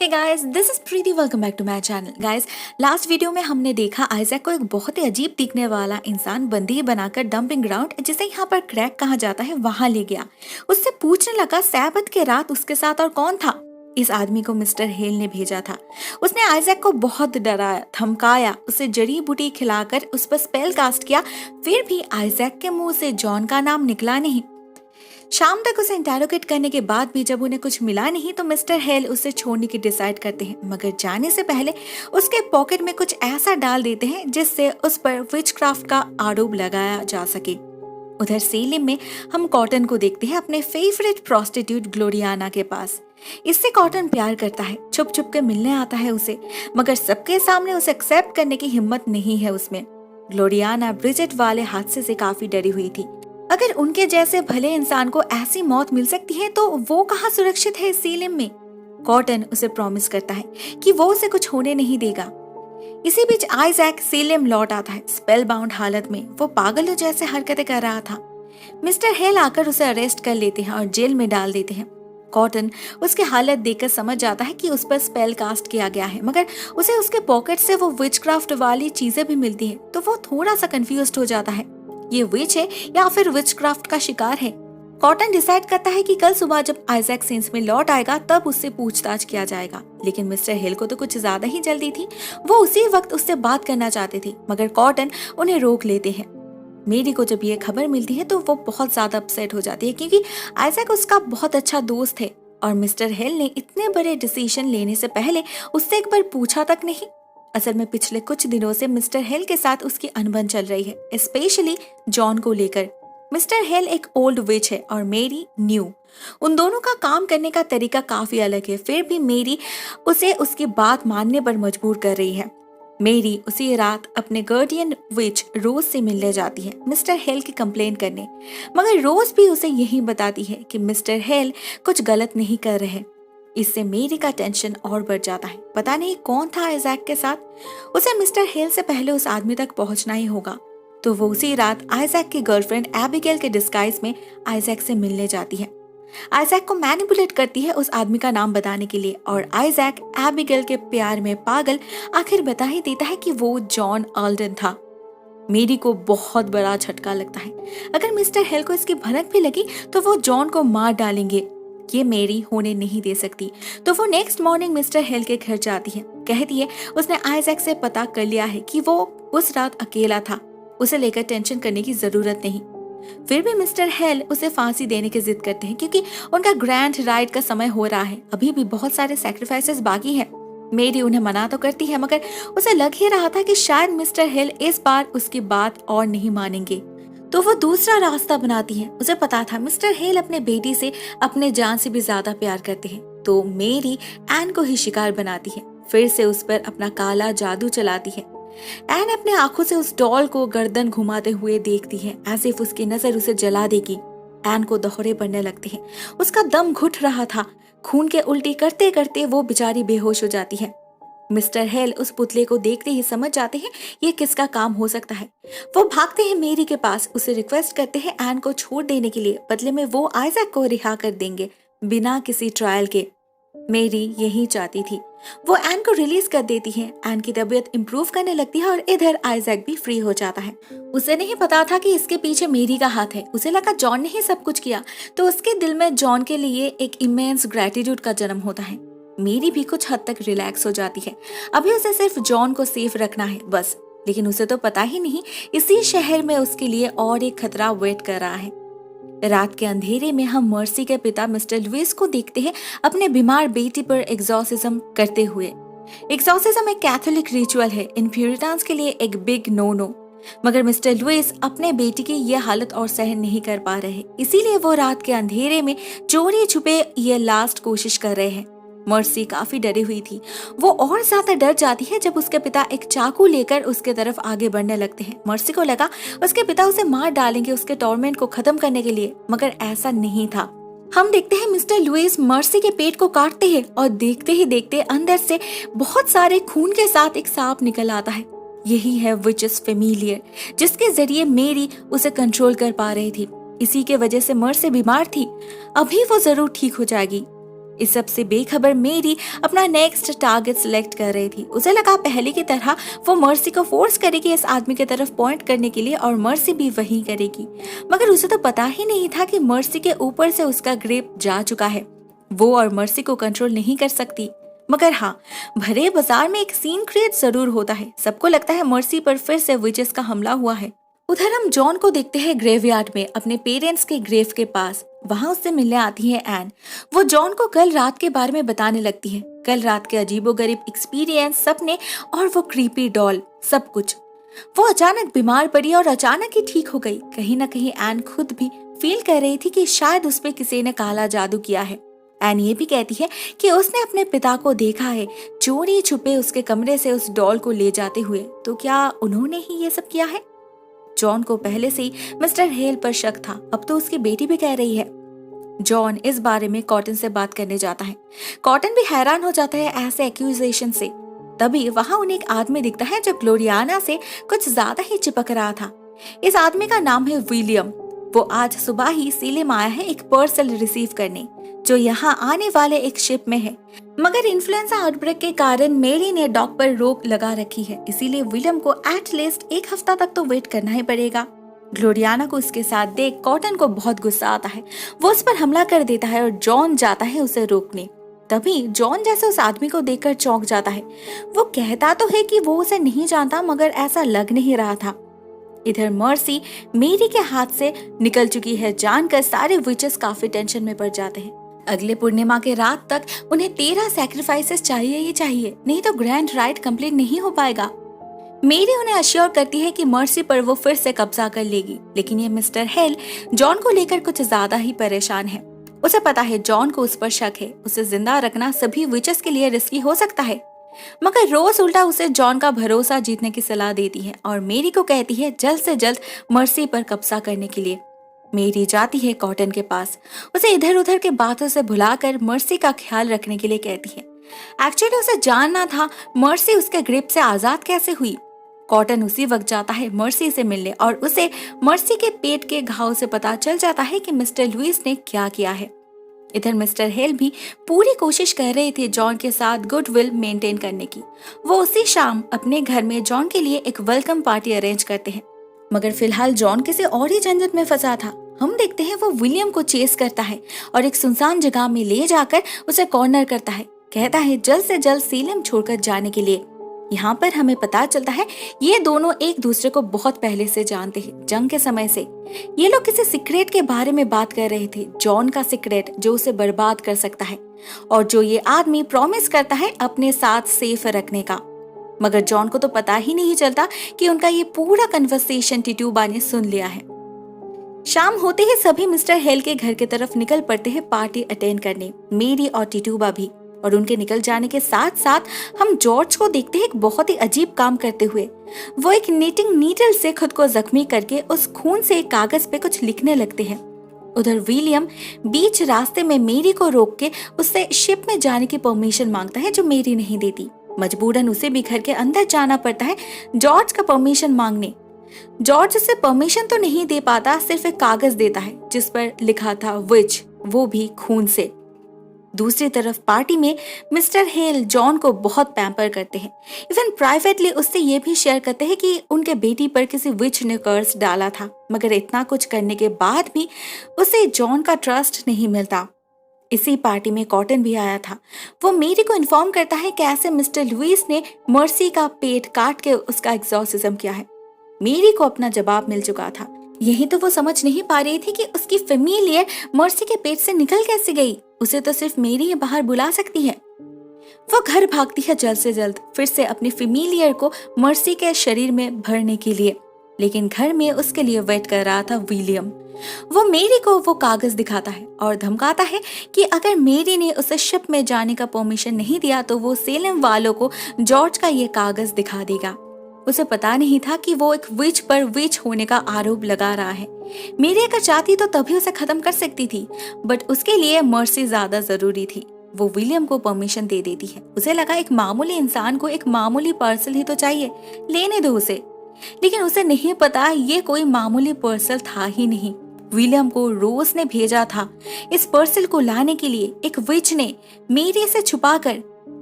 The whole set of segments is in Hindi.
Hey guys, this is Preeti. Welcome back to my channel. Guys, last video में हमने देखा आइजैक को एक बहुत ही अजीब दिखने वाला इंसान बंदी बनाकर डंपिंग ग्राउंड, जिसे यहाँ पर क्रैक कहा जाता है, वहां ले गया। उससे पूछने लगा सैबत के रात उसके साथ और कौन था। इस आदमी को मिस्टर हेल ने भेजा था। उसने आइजैक को बहुत डराया, धमकाया, उसे जड़ी बूटी खिलाकर उस पर स्पेल कास्ट किया। फिर भी आइजैक के मुंह से जॉन का नाम निकला नहीं। शाम तक उसे इंटेरोगेट करने के बाद भी जब उन्हें कुछ मिला नहीं तो मिस्टर हेल उसे छोड़ने की डिसाइड करते हैं, मगर जाने से पहले उसके पॉकेट में कुछ ऐसा डाल देते हैं जिससे उस पर विचक्राफ्ट का आरोप लगाया जा सके। उधर सेलिम में हम कॉटन को देखते हैं अपने फेवरेट प्रोस्टिट्यूट ग्लोरियाना के पास। इससे कॉटन प्यार करता है, छुप छुप के मिलने आता है उसे, मगर सबके सामने उसे एक्सेप्ट करने की हिम्मत नहीं है उसमें। ग्लोरियाना ब्रिजेट वाले हादसे से काफी डरी हुई थी। अगर उनके जैसे भले इंसान को ऐसी मौत मिल सकती है तो वो कहाँ सुरक्षित है इस सीलिम में। कॉटन उसे प्रॉमिस करता है कि वो उसे कुछ होने नहीं देगा। इसी बीच आइजैक सीलिम लौट आता है, स्पेल बाउंड हालत में। वो पागलों जैसे हरकतें कर रहा था। मिस्टर हेल आकर उसे अरेस्ट कर लेते हैं और जेल में डाल देते हैं। कॉटन उसकी हालत देखकर समझ जाता है कि उस पर स्पेल कास्ट किया गया है, मगर उसे उसके पॉकेट से वो विचक्राफ्ट वाली चीजें भी मिलती है, तो वो थोड़ा सा कंफ्यूज्ड हो जाता है। ये विच है या फिर विचक्राफ्ट का शिकार है। कॉटन डिसाइड करता है कि कल सुबह जब आइजैक सेंस में लौट आएगा तब उससे पूछताछ किया जाएगा। लेकिन मिस्टर हिल को तो कुछ ज्यादा ही जल्दी थी। वो उसी वक्त उससे बात करना चाहते थे, मगर कॉटन उन्हें रोक लेते हैं। मेरी को जब ये खबर मिलती है तो वो बहुत ज्यादा अपसेट हो जाती है, क्योंकि आइजैक उसका बहुत अच्छा दोस्त है और मिस्टर हिल ने इतने बड़े डिसीजन लेने से पहले उससे एक बार पूछा तक नहीं। असल में पिछले कुछ दिनों से मिस्टर हेल के साथ उसकी अनबन चल रही है, स्पेशली जॉन को लेकर। मिस्टर हेल एक ओल्ड विच है और मेरी न्यू। उन दोनों का काम करने का तरीका काफी अलग है, फिर भी मेरी उसे उसकी बात मानने पर मजबूर कर रही है। मेरी उसी रात अपने गार्डियन विच रोज से मिलने जाती है मिस्टर हेल की कंप्लेन करने, मगर रोज भी उसे यही बताती है कि मिस्टर हेल कुछ गलत नहीं कर रहे। इससे मेरी का टेंशन और बढ़ जाता है। पता नहीं कौन था आइजैक के साथ। उसे मिस्टर हेल से पहले उस आदमी तक पहुंचना ही होगा। तो वो उसी रात आइजैक की गर्लफ्रेंड एबिगेल के डिस्गाइज में आइजैक से मिलने जाती है। आइजैक को मैनिपुलेट करती है उस आदमी का नाम बताने के लिए, और आइजैक एबिगेल के प्यार में पागल आखिर बता ही देता है कि वो जॉन ऑल्डन था। मेरी को बहुत बड़ा झटका लगता है। अगर मिस्टर हेल को इसकी भनक भी लगी तो वो जॉन को मार डालेंगे। ये मेरी होने नहीं दे सकती। तो वो नेक्स्ट मॉर्निंग मिस्टर हेल के घर जाती है। कहती है उसने आइजैक से पता कर लिया है कि वो उस रात अकेला था, उसे लेकर टेंशन करने की जरूरत नहीं। फिर भी मिस्टर हेल उसे फांसी देने की जिद करते हैं, क्योंकि उनका ग्रैंड राइड का समय हो रहा है। अभी भी बहुत सारे सैक्रिफाइसेस बाकी है। मेरी उन्हें मना तो करती है, मगर उसे लग ही रहा था कि शायद मिस्टर हेल इस बार उसकी बात और नहीं मानेंगे। तो वो दूसरा रास्ता बनाती है। उसे पता था मिस्टर हेल अपने बेटी से अपने जान से भी ज्यादा प्यार करते हैं, तो मेरी एन को ही शिकार बनाती है। फिर से उस पर अपना काला जादू चलाती है। एन अपने आंखों से उस डॉल को गर्दन घुमाते हुए देखती है, एज इफ उसकी नजर उसे जला देगी। एन को दौरे पड़ने लगते हैं। उसका दम घुट रहा था। खून के उल्टी करते करते वो बेचारी बेहोश हो जाती है। मिस्टर हेल उस पुतले को देखते ही समझ जाते हैं ये किसका काम हो सकता है। वो भागते हैं मेरी के पास, उसे रिक्वेस्ट करते हैं एन को छोड़ देने के लिए। बदले में वो आइजैक को रिहा कर देंगे बिना किसी ट्रायल के। मेरी यही चाहती थी। वो एन को रिलीज कर देती है। एन की तबीयत इंप्रूव करने लगती है और इधर आइजैक भी फ्री हो जाता है। उसे नहीं पता था कि इसके पीछे मेरी का हाथ है। उसे लगा जॉन ने ही सब कुछ किया, तो उसके दिल में जॉन के लिए एक इमेंस ग्रेटिट्यूड का जन्म होता है। मेरी भी कुछ हद तक रिलैक्स हो जाती है। अभी उसे सिर्फ जॉन को सेफ रखना है बस। लेकिन उसे तो पता ही नहीं इसी शहर में उसके लिए और एक खतरा वेट कर रहा है। रात के अंधेरे में हम मर्सी के पिता मिस्टर लुइस को देखते हैं अपने बीमार बेटी पर एक्सॉर्सिज्म करते हुए। एक्सॉर्सिज्म एक कैथोलिक रिचुअल है, इन प्यूरिटान्स के लिए एक बिग नो। मगर मिस्टर लुइस अपने बेटी की यह हालत और सहन नहीं कर पा रहे, इसीलिए वो रात के अंधेरे में चोरी छुपे ये लास्ट कोशिश कर रहे हैं। मर्सी काफी डरी हुई थी। वो और ज्यादा डर जाती है जब उसके पिता एक चाकू लेकर उसके तरफ आगे बढ़ने लगते हैं। मर्सी को लगा उसके पिता उसे मार डालेंगे उसके टॉर्मेंट को खत्म करने के लिए, मगर ऐसा नहीं था। हम देखते हैं मिस्टर लुइस मर्सी के पेट को काटते हैं और देखते ही देखते अंदर से बहुत सारे खून के साथ एक सांप निकल आता है। यही है विचेस फेमिलियर, जिसके जरिए मेरी उसे कंट्रोल कर पा रही थी। इसी के वजह से मर्सी बीमार थी। अभी वो जरूर ठीक हो जाएगी। इस सब से बेखबर मेरी अपना नेक्स्ट टारगेट सिलेक्ट कर रही थी। उसे लगा पहले की तरह वो मर्सी को फोर्स करेगी इस आदमी की तरफ पॉइंट करने के लिए और मर्सी भी वही करेगी, मगर उसे तो पता ही नहीं था कि मर्सी के ऊपर से उसका ग्रिप जा चुका है। वो और मर्सी को कंट्रोल नहीं कर सकती। मगर हाँ, भरे बाजार में एक सीन क्रिएट जरूर होता है। सबको लगता है मर्सी पर फिर से विचेस का हमला हुआ है। उधर हम जॉन को देखते हैं ग्रेवयार्ड में अपने पेरेंट्स के ग्रेव के पास। वहाँ उससे मिलने आती है एन। वो जॉन को कल रात के बारे में बताने लगती है, कल रात के अजीबोगरीब एक्सपीरियंस, सपने और वो क्रीपी डॉल, सब कुछ। वो अचानक बीमार पड़ी और अचानक ही ठीक हो गई। कहीं ना कहीं एन खुद भी फील कर रही थी कि शायद उस पे किसी ने काला जादू किया है। एन ये भी कहती है कि उसने अपने पिता को देखा है चोरी छुपे उसके कमरे से उस डॉल को ले जाते हुए। तो क्या उन्होंने ही ये सब किया है? जॉन को पहले से ही मिस्टर हेल पर शक था, अब तो उसकी बेटी भी कह रही है। जॉन इस बारे में कॉटन से बात करने जाता है। कॉटन भी हैरान हो जाता है ऐसे एक्यूजेशन से। तभी वहां उन्हें एक आदमी दिखता है जो ग्लोरियाना से कुछ ज्यादा ही चिपक रहा था। इस आदमी का नाम है विलियम। वो आज सुबह ही सीलेम आया है एक पार्सल रिसीव करने, जो यहाँ आने वाले एक शिप में है। मगर इन्फ्लुएंजा आउटब्रेक के कारण मेरी ने डॉक पर रोक लगा रखी है, इसीलिए विलियम को एटलीस्ट एक हफ्ता तक तो वेट करना ही पड़ेगा। ग्लोरियाना को उसके साथ देख कॉटन को बहुत गुस्सा आता है। वो उस पर हमला कर देता है और जॉन जाता है उसे रोकने। तभी जॉन जैसे उस आदमी को देखकर चौंक जाता है। वो कहता तो है कि वो उसे नहीं जानता, मगर ऐसा लग नहीं रहा था। इधर मर्सी मेरी के हाथ से निकल चुकी है जानकर सारे विचेस काफी टेंशन में पड़ जाते हैं। अगले पूर्णिमा के रात तक उन्हें 13 सैक्रिफाइसेस चाहिए ही चाहिए, नहीं तो ग्रैंड राइट कंप्लीट नहीं हो पाएगा। मेरी उन्हें अश्योर करती है कि मर्सी पर वो फिर से कब्जा कर लेगी, लेकिन ये मिस्टर हेल जॉन को लेकर कुछ ज्यादा ही परेशान है। उसे पता है जॉन को उस पर शक है। उसे जिंदा रखना सभी विचेस के लिए रिस्की हो सकता है, मगर रोज उल्टा उसे जॉन का भरोसा जीतने की सलाह देती है और मेरी को कहती है जल्द से जल्द मर्सी पर कब्जा करने के लिए। मेरी जाती है कॉटन के पास, उसे इधर उधर के बातों से भुलाकर मर्सी का ख्याल रखने के लिए कहती है। एक्चुअली उसे जानना था मर्सी उसके ग्रिप से आजाद कैसे हुई। कॉटन उसी वक्त जाता है मर्सी से मिलने और उसे मर्सी के पेट के घाव से पता चल जाता है कि मिस्टर लुइस ने क्या किया है। इधर मिस्टर हेल भी पूरी कोशिश कर रहे थे जॉन के साथ गुडविल मेंटेन करने की। वो उसी शाम अपने घर में जॉन के लिए एक वेलकम पार्टी अरेंज करते हैं, मगर फिलहाल जॉन किसी और ही झंझट में फंसा था। हम देखते हैं वो विलियम को चेस करता है और एक सुनसान जगह में ले जाकर उसे कॉर्नर करता है। कहता है जल्द से जल्द सीलेम छोड़कर जाने के लिए। यहाँ पर हमें पता चलता है ये दोनों एक दूसरे को बहुत पहले से जानते हैं, जंग के समय से। ये लोग किसी सीक्रेट के बारे में बात कर रहे थे, जॉन का सीक्रेट जो उसे बर्बाद कर सकता है और जो ये आदमी प्रॉमिस करता है अपने साथ सेफ रखने का। मगर जॉन को तो पता ही नहीं चलता कि उनका ये पूरा कन्वर्सेशन टिटूबा ने सुन लिया है। शाम होते ही सभी मिस्टर हेल के घर की तरफ निकल पड़ते हैं पार्टी अटेंड करने, मेरी और टिटूबा भी। और उनके निकल जाने के साथ साथ हम जॉर्ज को देखते हैं एक बहुत ही अजीब काम करते हुए। वो एक नीटिंग नीडल से खुद को जख्मी करके उस खून से कागज पे कुछ लिखने लगते हैं। उधर विलियम बीच रास्ते में मेरी को रोक के उससे शिप में जाने की परमिशन मांगता है, जो मेरी नहीं देती। मजबूरन उसे भी घर के अंदर जाना पड़ता है जॉर्ज का परमिशन मांगने। जॉर्ज उसे परमिशन तो नहीं दे पाता, सिर्फ एक कागज देता है जिस पर लिखा था विच, वो भी खून से। दूसरी तरफ पार्टी में मिस्टर हेल जॉन को बहुत पैम्पर करते हैं। इवन प्राइवेटली उससे ये भी शेयर करते हैं कि उनके बेटी पर किसी विच ने कर्स डाला था। मगर इतना कुछ करने के बाद भी उसे जॉन का ट्रस्ट नहीं मिलता। इसी पार्टी में कॉटन भी आया था। वो मेरी को इन्फॉर्म करता है कैसे मिस्टर लुइस ने मर्सी का पेट काट के उसका एग्जॉर्सिज्म किया है। मेरी को अपना जवाब मिल चुका था। यही तो वो समझ नहीं पा रही थी कि उसकी फैमिलियर मर्सी के पेट से निकल कैसे गई। उसे तो सिर्फ मेरी ही बाहर बुला सकती है। वो घर भागती है जल्द से जल्द फिर से अपनी फैमिलियर को मर्सी के शरीर में भरने के लिए, लेकिन घर में उसके लिए वेट कर रहा था विलियम। वो मेरी को वो कागज दिखाता है और धमकाता है कि अगर मेरी ने उसे शिप में जाने का परमिशन नहीं दिया तो वो सेलेम वालों को जॉर्ज का ये कागज दिखा देगा। उसे पता नहीं था कि वो एक विच पर विच होने का आरोप लगा रहा है। मेरी अगर चाहती तो तभी उसे खत्म कर सकती थी, बट उसके लिए मर्सी ज्यादा जरूरी थी। वो विलियम को परमिशन दे देती है। उसे लगा एक मामूली इंसान को एक मामूली पार्सल ही तो चाहिए, लेने दो उसे। लेकिन उसे नहीं पता ये कोई मामूली पार्सल था ही नहीं। विलियम को रोज ने भेजा था इस पार्सल को लाने के लिए एक विच ने मेरी से छुपाकर,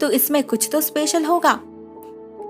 तो इसमें कुछ तो स्पेशल होगा।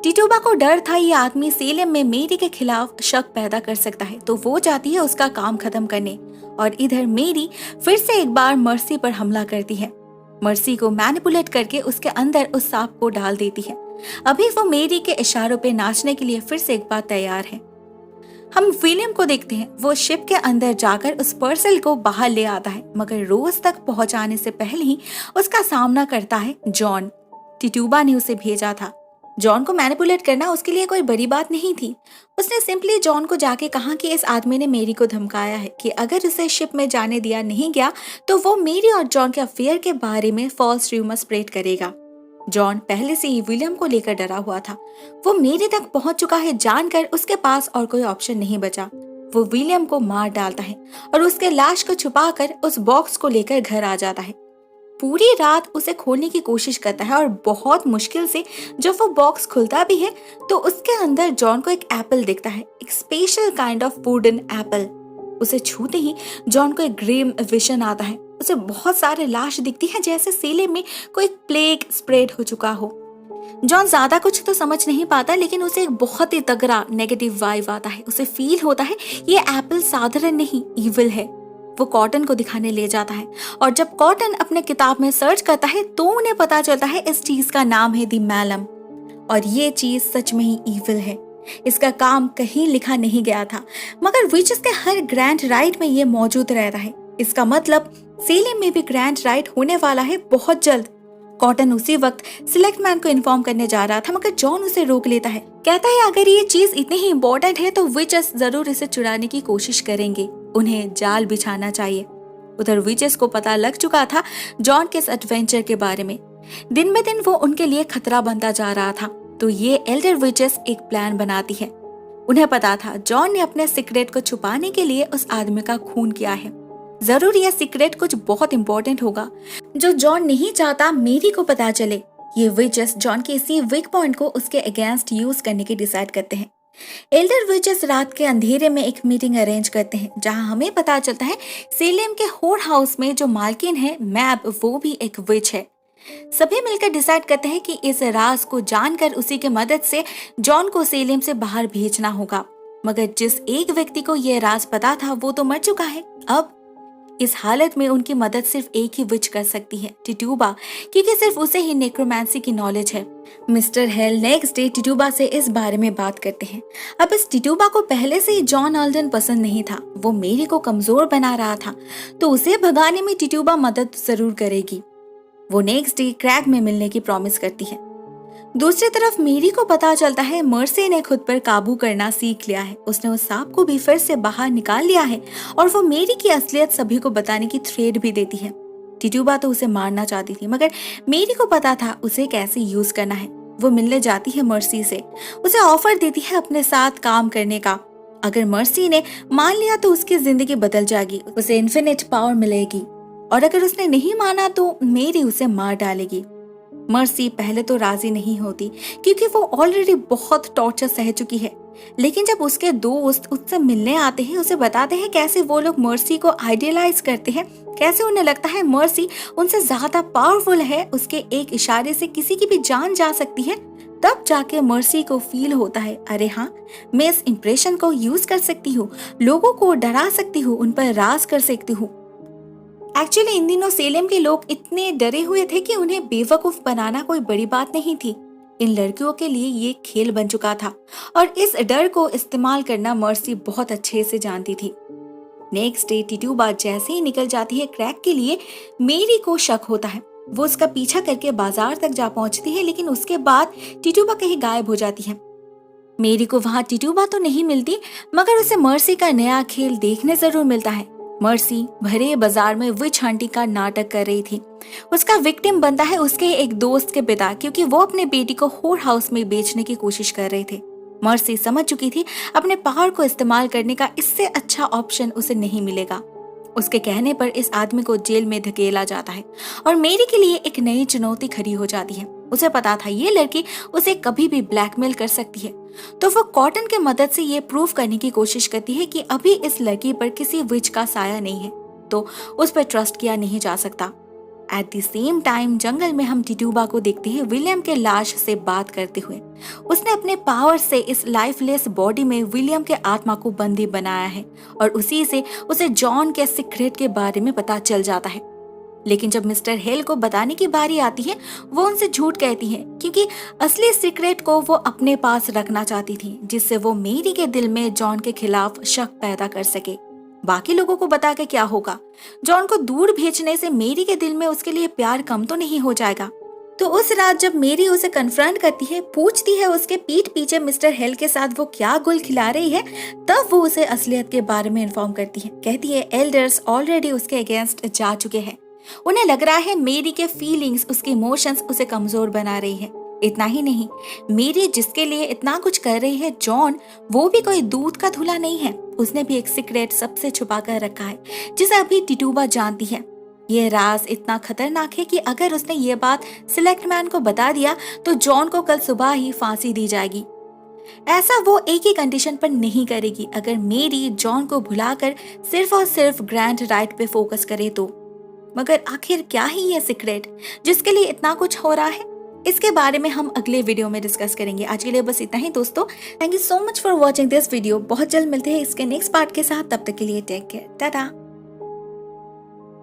टिटुबा को डर था ये आदमी सेलेम में मेरी के खिलाफ शक पैदा कर सकता है, तो वो जाती है उसका काम खत्म करने। और इधर मेरी फिर से एक बार मर्सी पर हमला करती है। मर्सी को मैनिपुलेट करके उसके अंदर उस सांप को डाल देती है। अभी वो मेरी के इशारों पे नाचने के लिए फिर से एक बार तैयार है। हम विलियम को देखते हैं, वो शिप के अंदर जाकर उस पार्सल को बाहर ले आता है, मगर रोज तक पहुंचाने से पहले ही उसका सामना करता है जॉन। टिटुबा ने उसे भेजा था। जॉन को मैनिपुलेट करना उसके लिए कोई बड़ी बात नहीं थी। उसने सिंपली जॉन को जाके कहा कि इस आदमी ने मेरी को धमकाया है कि अगर उसे शिप में जाने दिया नहीं गया तो वो मेरी और जॉन के अफेयर के बारे में फॉल्स रूमर स्प्रेड करेगा। जॉन पहले से ही विलियम को लेकर डरा हुआ था। वो मेरे तक पहुंच चुका है जानकर उसके पास और कोई ऑप्शन नहीं बचा। वो विलियम को मार डालता है और उसके लाश को छुपाकर उस बॉक्स को लेकर घर आ जाता है। पूरी रात उसे खोलने की कोशिश करता है और बहुत मुश्किल से जब वो बॉक्स खुलता भी है तो उसके अंदर जॉन को एक एप्पल दिखता है, एक special kind of wooden Apple. उसे छूते ही जॉन को एक ग्रीम विजन आता है। उसे बहुत सारे लाश दिखती है, जैसे सेलेम में कोई प्लेग स्प्रेड हो चुका हो। जॉन ज्यादा कुछ तो समझ नहीं पाता, लेकिन उसे एक बहुत ही तगड़ा नेगेटिव वाइब आता है। उसे फील होता है ये एप्पल साधारण नहीं, इविल है। वो कॉटन को दिखाने ले जाता है और जब कॉटन अपने किताब में सर्च करता है तो उन्हें पता चलता है इस चीज का नाम है दी मैलम, और ये चीज सच में ही इविल है। इसका काम कहीं लिखा नहीं गया था, मगर विचेस के हर ग्रैंड राइड में ये मौजूद रहता है। इसका मतलब सेलेम में भी ग्रैंड राइड होने वाला है बहुत जल्द। कॉटन उसी वक्त सिलेक्ट मैन को इन्फॉर्म करने जा रहा था, मगर जॉन उसे रोक लेता है। कहता है अगर ये चीज इतनी ही इम्पोर्टेंट है तो विचेस जरूर इसे चुराने की कोशिश करेंगे, उन्हें जाल बिछाना चाहिए। उधर विचेस को पता लग चुका था जॉन के इस एडवेंचर के बारे में। दिन ब दिन वो उनके लिए खतरा बनता जा रहा था, तो ये एल्डर विचेस एक प्लान बनाती है। उन्हें पता था जॉन ने अपने सीक्रेट को छुपाने के लिए उस आदमी का खून किया है। जरूर यह सीक्रेट कुछ बहुत इंपॉर्टेंट होगा जो जॉन नहीं चाहता मेरी को पता चले। ये विचेस जॉन के इसी वीक पॉइंट को उसके अगेंस्ट यूज करने की डिसाइड करते हैं। एल्डर विचेस रात के अंधेरे में एक मीटिंग अरेंज करते हैं, जहां हमें पता चलता है सेलेम के होर हाउस में जो मालकिन है मैब, वो भी एक विच है। सभी मिलकर डिसाइड करते हैं कि इस राज को जानकर उसी के मदद से जॉन को सेलेम से बाहर भेजना होगा। मगर जिस एक व्यक्ति को यह राज पता था वो तो मर चुका है। अब इस हालत में उनकी मदद सिर्फ एक ही विच कर सकती है, टिटुबा, क्योंकि सिर्फ उसे ही नेक्रोमेंसी की नॉलेज है। मिस्टर हेल नेक्स्ट डे टिटुबा से इस बारे में बात करते हैं। अब इस टिटुबा को पहले से ही जॉन ऑल्डन पसंद नहीं था। वो मेरी को कमजोर बना रहा था, तो उसे भगाने में टिटुबा मदद जरूर करेगी। वो नेक्स्ट डे क्रैग में मिलने की प्रॉमिस करती है। दूसरी तरफ मेरी को पता चलता है मर्सी ने खुद पर काबू करना सीख लिया है। उसने उस सांप को भी फिर से बाहर निकाल लिया है और वो मेरी की असलियत सभी को बताने की थ्रेड भी देती है। टिटुबा तो उसे मारना चाहती थी, मगर मेरी को पता था उसे कैसे यूज करना है। वो मिलने जाती है मर्सी से, उसे ऑफर देती है अपने साथ काम करने का। अगर मर्सी ने मान लिया तो उसकी जिंदगी बदल जाएगी, उसे इन्फिनिट पावर मिलेगी, और अगर उसने नहीं माना तो मेरी उसे मार डालेगी। मर्सी पहले तो राजी नहीं होती, क्योंकि वो ऑलरेडी बहुत टॉर्चर सह चुकी है। लेकिन जब उसके दोस्त उससे मिलने आते हैं, उसे बताते हैं कैसे वो लोग मर्सी को आइडियलाइज करते हैं, कैसे उन्हें लगता है मर्सी उनसे ज्यादा पावरफुल है, उसके एक इशारे से किसी की भी जान जा सकती है। तब जाके मर्सी को फील होता है, अरे हाँ, मैं इस इंप्रेशन को यूज कर सकती हूँ, लोगों को डरा सकती हूँ, उन पर राज कर सकती हूँ। एक्चुअली इन दिनों सेलेम के लोग इतने डरे हुए थे कि उन्हें बेवकूफ बनाना कोई बड़ी बात नहीं थी। इन लड़कियों के लिए ये खेल बन चुका था, और इस डर को इस्तेमाल करना मर्सी बहुत अच्छे से जानती थी। नेक्स्ट डे टिटुबा जैसे ही निकल जाती है क्रैक के लिए, मेरी को शक होता है। वो उसका पीछा करके बाजार तक जा पहुंचती है, लेकिन उसके बाद टिटुबा कहीं गायब हो जाती है। मेरी को वहां टिटुबा तो नहीं मिलती, मगर उसे मर्सी का नया खेल देखने जरूर मिलता है। मर्सी भरे बाजार में विच हंटिंग का नाटक कर रही थी। उसका विक्टिम बनता है उसके एक दोस्त के पिता, क्योंकि वो अपने बेटी को होर हाउस में बेचने की कोशिश कर रहे थे। मर्सी समझ चुकी थी अपने पावर को इस्तेमाल करने का इससे अच्छा ऑप्शन उसे नहीं मिलेगा। उसके कहने पर इस आदमी को जेल में धकेला जाता है और मेरी के लिए एक नई चुनौती खड़ी हो जाती है। उसे पता था ये लड़की उसे कभी भी ब्लैकमेल कर सकती है, तो वो कॉटन के मदद से ये प्रूव करने की कोशिश करती है कि अभी इस लड़की पर किसी विच का साया नहीं है, तो उस पर ट्रस्ट किया नहीं जा सकता। एट द सेम टाइम जंगल में हम टिटूबा को देखते हैं विलियम के लाश से बात करते हुए। उसने अपने पावर से इस लाइफलेस बॉडी में विलियम के आत्मा को बंदी बनाया है और उसी से उसे जॉन के सीक्रेट के बारे में पता चल जाता है। लेकिन जब मिस्टर हेल को बताने की बारी आती है, वो उनसे झूठ कहती है क्योंकि असली सीक्रेट को वो अपने पास रखना चाहती थी, जिससे वो मेरी के दिल में जॉन के खिलाफ शक पैदा कर सके। बाकी लोगों को बता के क्या होगा, जॉन को दूर भेजने से मेरी के दिल में उसके लिए प्यार कम तो नहीं हो जाएगा। तो उस रात जब मेरी उसे कन्फ्रंट करती है, पूछती है उसके पीठ पीछे मिस्टर हेल के साथ वो क्या गुल खिला रही है, तब वो उसे असलियत के बारे में इन्फॉर्म करती है। कहती है एल्डर्स ऑलरेडी उसके अगेंस्ट जा चुके हैं। उन्हें लग रहा है मेरी के फीलिंग्स, उसके इमोशंस उसे कमजोर बना रही है। इतना ही नहीं, मेरी जिसके लिए इतना कुछ कर रही है, जॉन वो भी कोई दूध का धुला नहीं है। उसने भी एक सीक्रेट सबसे छुपा कर रखा है जिसे अभी टिटूबा जानती है। ये राज इतना खतरनाक है कि अगर उसने ये बात सिलेक्ट मैन को बता दिया तो जॉन को कल सुबह ही फांसी दी जाएगी। ऐसा वो एक ही कंडीशन पर नहीं करेगी, अगर मेरी जॉन को भुलाकर सिर्फ और सिर्फ ग्रैंड राइट पे फोकस करे तो। मगर आखिर क्या ही ये सीक्रेट जिसके लिए इतना कुछ हो रहा है, इसके बारे में हम अगले वीडियो में डिस्कस करेंगे। आज के लिए बस इतना ही दोस्तों। Thank you so much for watching this video. बहुत जल्द मिलते हैं इसके नेक्स्ट पार्ट के साथ, तब तक के लिए टेक केयर, टाटा।